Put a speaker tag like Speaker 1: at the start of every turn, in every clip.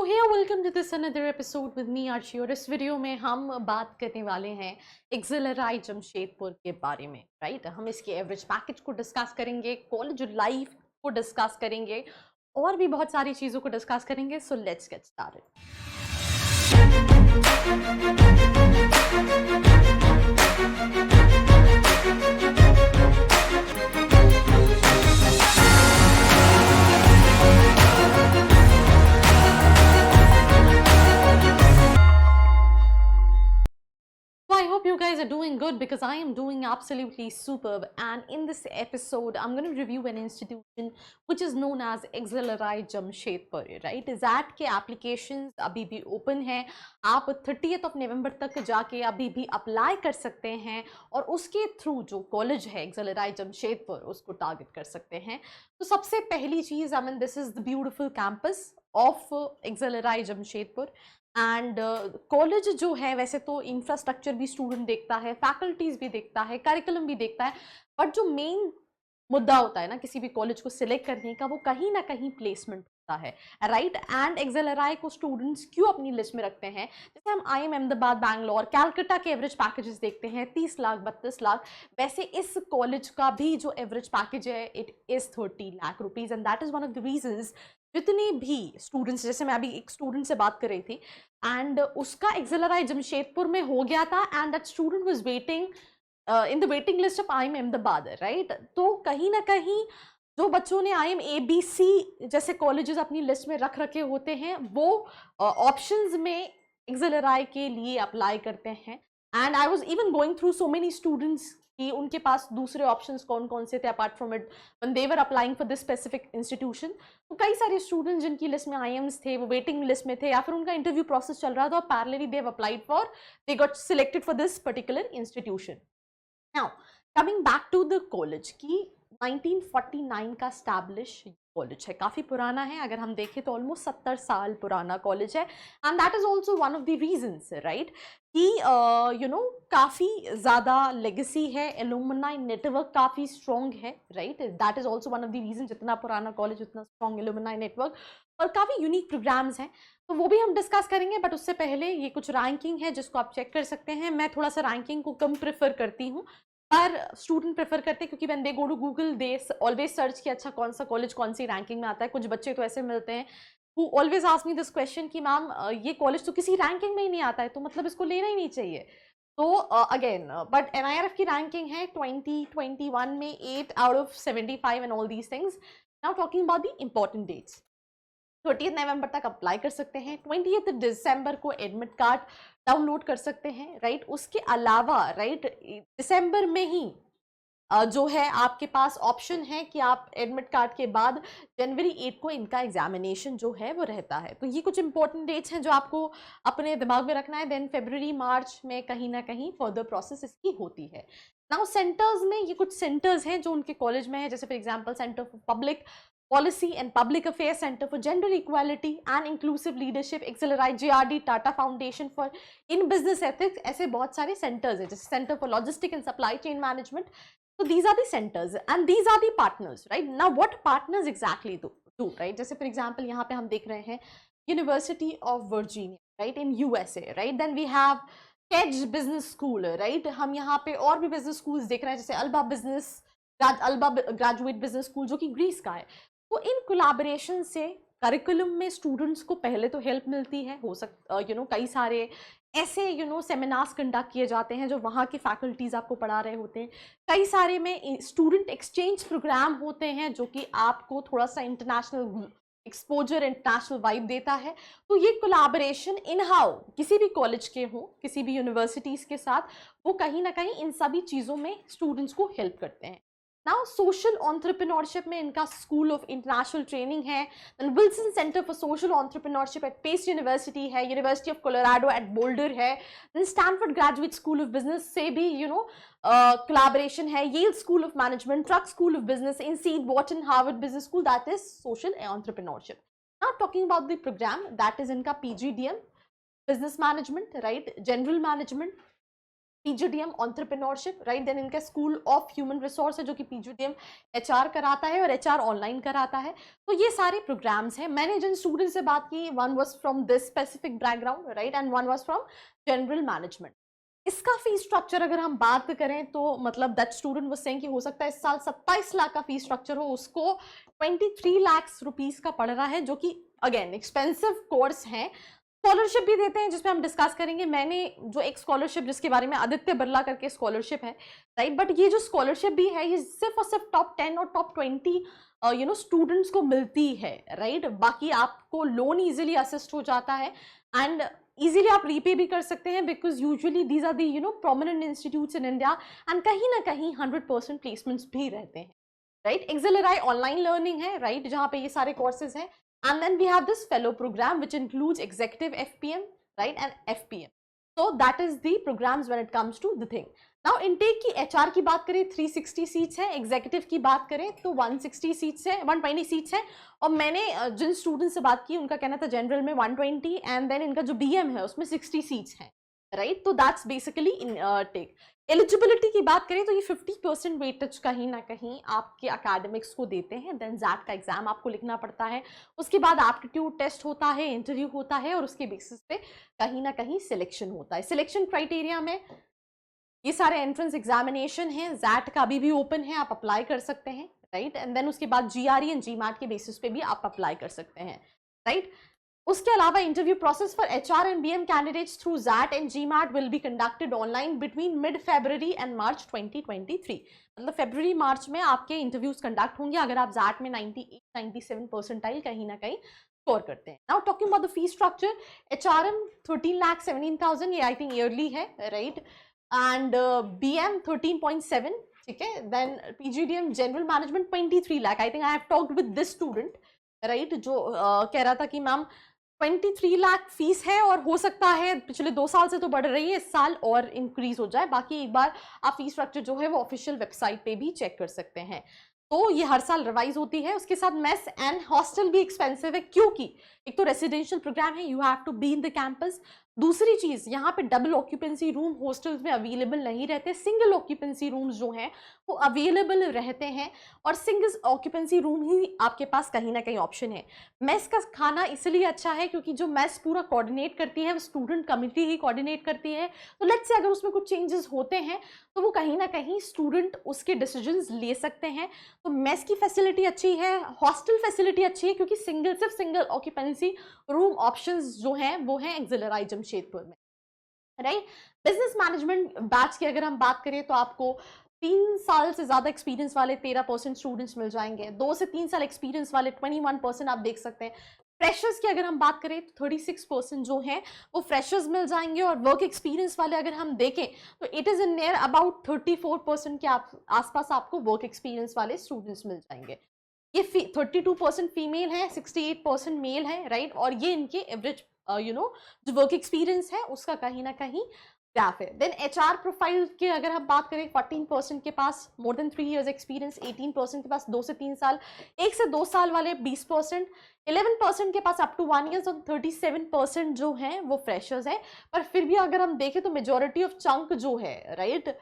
Speaker 1: hey, welcome to this another episode with me Arshi। और इस video में हम बात करने वाले हैं एक्सेलराई जमशेदपुर के बारे में। राइट, हम इसके एवरेज पैकेज को डिस्कस करेंगे, कॉलेज लाइफ को डिस्कस करेंगे और भी बहुत सारी चीज़ों को डिस्कस करेंगे। So let's get started. I hope you guys are doing good because I am doing absolutely superb, and in this episode I'm going to review an institution which is known as XLRI Jamshedpur. Right, XAT के applications अभी भी open हैं। आप 30th November तक जाके अभी भी apply कर सकते हैं और उसके थ्रू जो कॉलेज है एक्सेलराई जमशेदपुर उसको टारगेट कर सकते हैं। तो सबसे पहली चीज़, I mean this is the beautiful campus of XLRI Jamshedpur. And college जो है वैसे तो इंफ्रास्ट्रक्चर भी स्टूडेंट देखता है, फैकल्टीज भी देखता है, करिकुलम भी देखता है, बट जो मेन मुद्दा होता है ना किसी भी कॉलेज को सिलेक्ट करने का, वो कहीं ना कहीं प्लेसमेंट होता है। राइट, एंड एक्सेलराई को स्टूडेंट्स क्यों अपनी लिस्ट में रखते हैं? जैसे हम IIM अहमदाबाद, बैंगलोर, कैलकाटा के एवरेज पैकेजेस देखते हैं 30 लाख 32 लाख, वैसे इस कॉलेज का भी जो एवरेज पैकेज है it is 30 lakh rupees. And that is one of the reasons जितने भी स्टूडेंट्स, जैसे मैं अभी एक स्टूडेंट से बात कर रही थी एंड उसका एक्सेलराई जमशेदपुर में हो गया था and that student was waiting in the waiting list of IIM Ahmedabad. Right, तो कहीं ना कहीं जो बच्चों ने IIM ABC जैसे कॉलेजेस अपनी लिस्ट में रख रखे होते हैं वो ऑप्शंस में एक्सेलराई के लिए अप्लाई करते हैं। And I was even going through so many students कि उनके पास दूसरे ऑप्शंस कौन कौन से थे apart from it when they were applying for this specific institution. तो कई सारे स्टूडेंट्स जिनकी लिस्ट में IIMs थे वो वेटिंग लिस्ट में थे या फिर उनका इंटरव्यू प्रोसेस चल रहा था और parallelly they have applied for, they got selected for this particular institution. Now coming back to the college की 1949 का स्टैब्लिश कॉलेज है, काफ़ी पुराना है। अगर हम देखें तो ऑलमोस्ट 70 साल पुराना कॉलेज है। And that is also one of the reasons, right, कि यू नो काफ़ी ज़्यादा लेगेसी है, एलुमनाई नेटवर्क काफ़ी स्ट्रॉन्ग है। Right, that is also one of the reason, जितना पुराना कॉलेज उतना स्ट्रॉन्ग एलुमनाई नेटवर्क और काफ़ी यूनिक प्रोग्राम्स हैं, तो वो भी हम डिस्कस करेंगे। बट उससे पहले ये कुछ रैंकिंग है जिसको आप चेक कर सकते हैं। मैं थोड़ा सा रैंकिंग को कम प्रेफर करती हूँ, पर स्टूडेंट प्रेफर करते हैं क्योंकि when they go to Google they always search कि अच्छा कौन सा कॉलेज कौन सी रैंकिंग में आता है। कुछ बच्चे तो ऐसे मिलते हैं who always ask me this question कि मैम ये कॉलेज तो किसी रैंकिंग में ही नहीं आता है तो मतलब इसको लेना ही नहीं चाहिए। तो अगेन बट NIRF की रैंकिंग है 2021 में 8 out of 75 and all these things. Now talking about the important dates, 30th November तक अप्लाई कर सकते हैं, 20th दिसंबर को एडमिट कार्ड डाउनलोड कर सकते हैं। राइट, उसके अलावा राइट दिसंबर में ही जो है आपके पास ऑप्शन है कि आप एडमिट कार्ड के बाद जनवरी 8 को इनका एग्जामिनेशन जो है वो रहता है। तो ये कुछ इंपॉर्टेंट डेट्स हैं जो आपको अपने दिमाग में रखना है। देन फरवरी मार्च में कहीं ना कहीं फर्दर प्रोसेस इसकी होती है। नाउ सेंटर्स में ये कुछ सेंटर्स हैं जो उनके कॉलेज में है, जैसे for example centre for public policy and public affairs, centre for gender equality and inclusive leadership, XLRI JRD, Tata foundation for in business ethics, ऐसे बहुत सारे सेंटर्स हैं, जैसे centre for logistic and supply chain management. So these are the centers and these are the partners, right? Now what partners exactly do, right? जैसे for example यहाँ पे हम देख रहे हैं University of Virginia, right, in USA, right? Then we have Kedge Business School, right? हम यहाँ पे और भी business schools देख रहे हैं, जैसे अल्बा ग्रेजुएट बिजनेस स्कूल जो कि ग्रीस का है। तो इन कोलैबोरेशन से करिकुलम में स्टूडेंट्स को पहले तो हेल्प मिलती है, हो सकता कई सारे ऐसे सेमिनार्स कंडक्ट किए जाते हैं जो वहाँ के फैकल्टीज आपको पढ़ा रहे होते हैं। कई सारे में स्टूडेंट एक्सचेंज प्रोग्राम होते हैं जो कि आपको थोड़ा सा इंटरनेशनल एक्सपोजर, इंटरनेशनल वाइब देता है। तो ये कोलैबोरेशन इन हाउ किसी भी कॉलेज के हो, किसी भी यूनिवर्सिटीज के साथ, वो कहीं ना कहीं इन सभी चीज़ों में स्टूडेंट्स को हेल्प करते हैं। नाउ सोशल एंटरप्रेन्योरशिप में इनका स्कूल ऑफ इंटरनेशनल ट्रेनिंग है, then Wilson centre for social entrepreneurship at Pace university है, university of Colorado at Boulder है, then Stanford graduate school of business से भी कोलैबोरेशन है, Yale school of management, Tuck school of business, INSEAD Wharton Harvard business school, that is social entrepreneurship. Now talking about the program, that is इनका PGDM, business management, right, general management, PGDM entrepreneurship, right. Then इनका school of human resource है जो कि PGDM HR कराता है और HR online कराता है। तो ये सारे प्रोग्राम्स हैं। मैंने जिन स्टूडेंट से बात की, one was from this specific background, right, and one was from general management. इसका फीस स्ट्रक्चर अगर हम बात करें तो मतलब दैट स्टूडेंट वाज सेइंग कि हो सकता है इस साल 27 लाख का फीस स्ट्रक्चर हो, उसको 23 लाख रुपीस का पड़ रहा है, जो कि अगेन एक्सपेंसिव कोर्स है। स्कॉलरशिप भी देते हैं जिसमें हम डिस्कस करेंगे। मैंने जो एक स्कॉलरशिप जिसके बारे में आदित्य बिरला करके स्कॉलरशिप है, राइट, बट ये जो स्कॉलरशिप भी है ये सिर्फ और सिर्फ टॉप 10 और टॉप 20 स्टूडेंट्स को मिलती है, राइट। बाकी आपको लोन इजीली असिस्ट हो जाता है एंड इजीली आप रीपे भी कर सकते हैं, because usually these are the prominent institutes in India and कहीं ना कहीं 100% प्लेसमेंट्स भी रहते हैं, राइट। एक्सेलराई ऑनलाइन लर्निंग है, राइट, जहाँ पे ये सारे कोर्सेज हैं। And then we have this fellow program which includes executive FPM, right, and FPM. So that is the programs when it comes to the thing. Now intake की HR की बात करें 360 सीट्स हैं, एग्जीक्यूटिव की बात करें तो 160 सीट्स है, 120 सीट्स हैं। और मैंने जिन स्टूडेंट से बात की उनका कहना था जनरल में 120 एंड देन इनका जो BM है उसमें 60 सीट्स हैं, राइट। तो that's basically intake. Eligibility की बात करें तो ये 50% वेटेज कहीं ना कहीं आपके अकेडमिक्स को देते हैं। देन जैट का एग्जाम आपको लिखना पड़ता है, उसके बाद एप्टीट्यूड टेस्ट होता है, इंटरव्यू होता है और उसके बेसिस पे कहीं ना कहीं सिलेक्शन होता है। सिलेक्शन क्राइटेरिया में ये सारे एंट्रेंस एग्जामिनेशन हैं, जैट का अभी भी ओपन है, आप अप्लाई कर सकते हैं, राइट। एंड देन उसके बाद GRE एंड GMAT के बेसिस पे भी आप अप्लाई कर सकते हैं, राइट। उसके अलावा interview process for HR and BM candidates through ZAT and GMAT will be conducted online between mid February and March 2023। मतलब फरवरी मार्च में आपके इंटरव्यूज कंडक्ट होंगे अगर आप ZAT में 98-97 परसेंटाइल कहीं ना कहीं स्कोर करते हैं। Now talking about the fee structure, HRM 13,17,000, ये आई थिंक ईयरली है, राइट, एंड BM 13.7, ठीक है। Then PGDM general management 23 lakh. I think I have talked with this student, right, जो कह रहा था कि मैम 23 लाख फीस है और हो सकता है पिछले 2 साल से तो बढ़ रही है, इस साल और इंक्रीज हो जाए। बाकी एक बार आप फीस स्ट्रक्चर जो है वो ऑफिशियल वेबसाइट पे भी चेक कर सकते हैं। तो ये हर साल रिवाइज होती है। उसके साथ मेस एंड हॉस्टल भी एक्सपेंसिव है, क्योंकि एक तो रेसिडेंशियल प्रोग्राम है, you have to be in the campus. दूसरी चीज, यहाँ पे डबल ऑक्यूपेंसी रूम हॉस्टल्स में अवेलेबल नहीं रहते, सिंगल ऑक्यूपेंसी रूम्स जो हैं वो अवेलेबल रहते हैं और सिंगल ऑक्यूपेंसी रूम ही आपके पास कहीं ना कहीं ऑप्शन है। मेस का खाना इसलिए अच्छा है क्योंकि जो मेस पूरा कोऑर्डिनेट करती है वो स्टूडेंट कमिटी ही कोऑर्डिनेट करती है। तो लेट्स से अगर उसमें कुछ चेंजेस होते हैं तो वो कहीं ना कहीं स्टूडेंट उसके डिसीजंस ले सकते हैं। तो मेस की फैसिलिटी अच्छी है, हॉस्टल फैसिलिटी अच्छी है, क्योंकि सिर्फ सिंगल ऑक्यूपेंसी रूम ऑप्शंस जो हैं वो हैं एक्सेलराई जमशेदपुर में, राइट। बिजनेस मैनेजमेंट बैच की अगर हम बात करें तो आपको 3 साल से ज्यादा एक्सपीरियंस वाले 13% स्टूडेंट्स मिल जाएंगे, 2 से 3 साल एक्सपीरियंस वाले 21% आप देख सकते हैं। फ्रेशर्स की अगर हम बात करें तो 36% जो है वो फ्रेशर्स मिल जाएंगे और वर्क एक्सपीरियंस वाले अगर हम देखें तो it is in near about 34% के आसपास आपको वर्क एक्सपीरियंस वाले स्टूडेंट्स मिल जाएंगे। ये 32% फीमेल है, 68% मेल है, राइट। और ये इनके एवरेज जो वर्क एक्सपीरियंस है उसका कहीं ना कहीं ग्राफ है। देन HR प्रोफाइल की अगर हम बात करें 14% के पास मोर देन 3 इयर्स एक्सपीरियंस, 18% के पास 2 से 3 साल, 1 से 2 साल वाले 20%, 11% के पास अप टू 1 ईयर्स और 37% जो है वो फ्रेशर्स है। पर फिर भी अगर हम देखें तो मेजोरिटी ऑफ चंक जो है, राइट,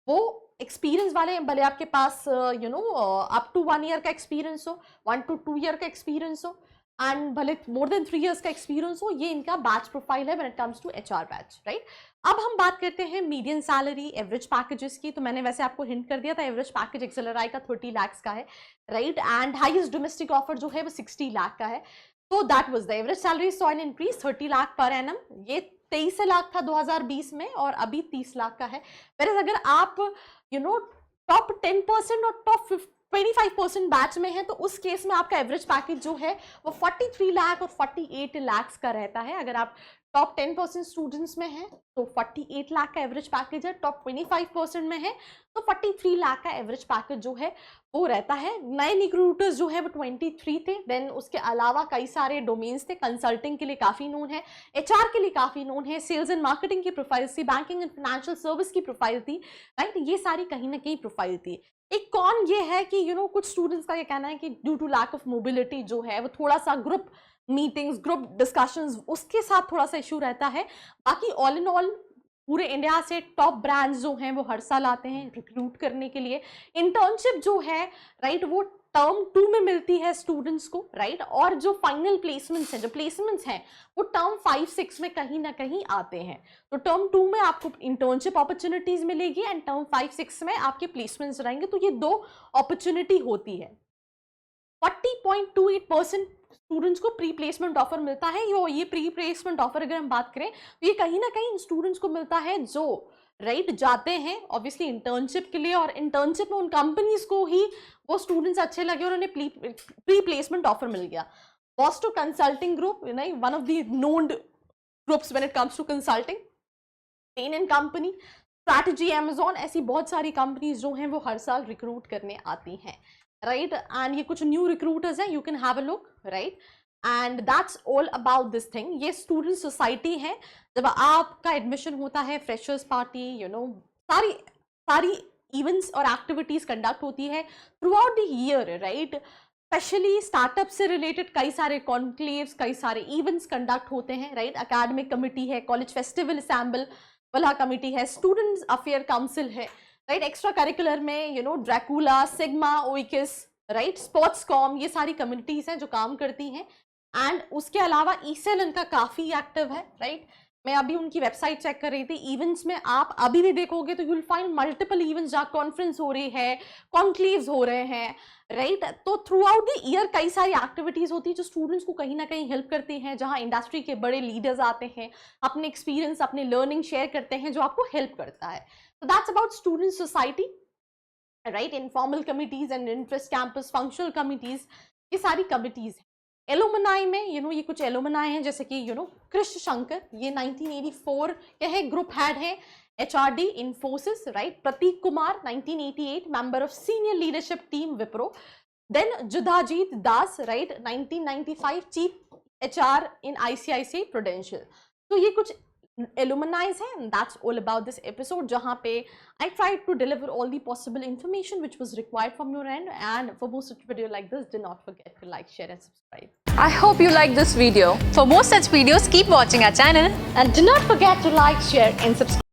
Speaker 1: वो एक्सपीरियंस वाले हैं। भले आपके पास अप टू 1 ईयर का एक्सपीरियंस हो, 1 to 2 ईयर का एक्सपीरियंस हो एंड भले मोर देन 3 इयर्स का एक्सपीरियंस हो, ये इनका बैच प्रोफाइल है when it comes to HR batch, right. अब हम बात करते हैं मीडियन सैलरी एवरेज पैकेजेस की। तो मैंने वैसे आपको हिंट कर दिया था, एवरेज पैकेज एक्सेलराई का 30 लाख का है, right, and highest domestic offer जो है वो 60 लाख का है। तो that was the average salary saw an increase 30 lakh per annum. ये 23 लाख था 2020 में और अभी 30 लाख का है। whereas अगर आप टॉप 10% और टॉप 25% बैच में है तो उस केस में आपका एवरेज पैकेज जो है वो 43 लाख और 48 लाख का रहता है। अगर आप टॉप 10% स्टूडेंट्स में है तो 48 लाख का एवरेज पैकेज है, टॉप 25% में है तो 43 लाख का एवरेज पैकेज जो है वो रहता है। नए रिक्रूटर्स जो है वो 23 थे। देन उसके अलावा कई सारे डोमेन्स थे, कंसल्टिंग के लिए काफी नोन है, HR के लिए काफी नोन है, सेल्स एंड मार्केटिंग की प्रोफाइल थी, बैंकिंग एंड फाइनेंशियल सर्विस की प्रोफाइल थी, राइट। ये सारी कहीं ना कहीं प्रोफाइल थी। एक कौन ये है कि कुछ स्टूडेंट्स का ये कहना है कि due to lack of mobility जो है वो थोड़ा सा ग्रुप मीटिंग्स, ग्रुप डिस्कशंस, उसके साथ थोड़ा सा इशू रहता है। बाकी ऑल इन ऑल पूरे इंडिया से टॉप ब्रांड्स जो हैं वो हर साल आते हैं रिक्रूट करने के लिए। इंटर्नशिप जो है राइट वो टर्म 2 में मिलती है स्टूडेंट्स को, राइट, और जो फाइनल प्लेसमेंट्स हैं, जो प्लेसमेंट्स हैं वो टर्म 5-6 में कहीं ना कहीं आते हैं। तो टर्म 2 में आपको इंटर्नशिप अपॉर्चुनिटीज मिलेगी एंड टर्म 5-6 में आपके प्लेसमेंट्स रहेंगे। तो ये 2 अपॉर्चुनिटी होती है। 40.28% स्टूडेंट्स को प्री प्लेसमेंट ऑफर मिलता है। ये प्री प्लेसमेंट ऑफर अगर हम बात करें तो ये कहीं ना कहीं स्टूडेंट्स को मिलता है जो राइट जाते हैं ऑब्वियसली इंटर्नशिप के लिए, और इंटर्नशिप में उन कंपनीज को ही वो स्टूडेंट्स अच्छे लगे और उन्हें प्री प्लेसमेंट ऑफर मिल गया। Boston consulting group, one of the known groups when it comes to consulting, Bain and company, strategy, Amazon, ऐसी बहुत सारी कंपनीज जो हैं वो हर साल रिक्रूट करने आती हैं, राइट। एंड ये कुछ न्यू रिक्रूटर्स हैं, you can have a look, right, and that's all about this thing. ये स्टूडेंट सोसाइटी है। जब आपका एडमिशन होता है, फ्रेशर्स पार्टी, सारी इवेंट्स और एक्टिविटीज कंडक्ट होती है through out the year, right. Specially startup से रिलेटेड कई सारे कॉन्क्लेव्स, कई सारे इवेंट्स कंडक्ट होते हैं, राइट। एकेडमिक कमिटी है, कॉलेज फेस्टिवल असेंबल वाला कमिटी है, स्टूडेंट्स अफेयर काउंसिल है, राइट। एक्स्ट्रा करिकुलर में ड्रैकुला, सिग्मा, ओइकिस, राइट, स्पोर्ट्स कॉम, ये सारी कम्युनिटीज हैं जो काम करती हैं। एंड उसके अलावा ईसेल इनका काफी एक्टिव है, राइट। मैं अभी उनकी वेबसाइट चेक कर रही थी। इवेंट्स में आप अभी भी देखोगे तो you will find multiple events जहाँ कॉन्फ्रेंस हो रही है, कॉन्क्लेव्स हो रहे हैं, राइट। तो थ्रू आउट द ईयर कई सारी एक्टिविटीज होती है जो स्टूडेंट्स को कहीं ना कहीं हेल्प करती हैं, जहाँ इंडस्ट्री के बड़े लीडर्स आते हैं, अपने एक्सपीरियंस, अपने लर्निंग शेयर करते हैं, जो आपको हेल्प करता है। So that's about student society, right? Informal committees and interest campus functional committees, ये सारी committees हैं। एलुमनाई में ये कुछ एलुमनाई हैं, जैसे कि कृष्ण शंकर, ये 1984 के है, ग्रुप हेड है HRD Infosys, right. Prateek Kumar 1988 member of senior leadership team Wipro. Then Judajit Das, right, 1995 chief HR in ICICI Prudential. तो ये कुछ alumni हैं, and that's all about this episode, जहाँ पे I tried to deliver all the possible information which was required from your end. And for more such video like this, do not forget to like, share and subscribe.
Speaker 2: I hope you liked this video. For more such videos, keep watching our channel
Speaker 1: And do not forget to like, share and subscribe.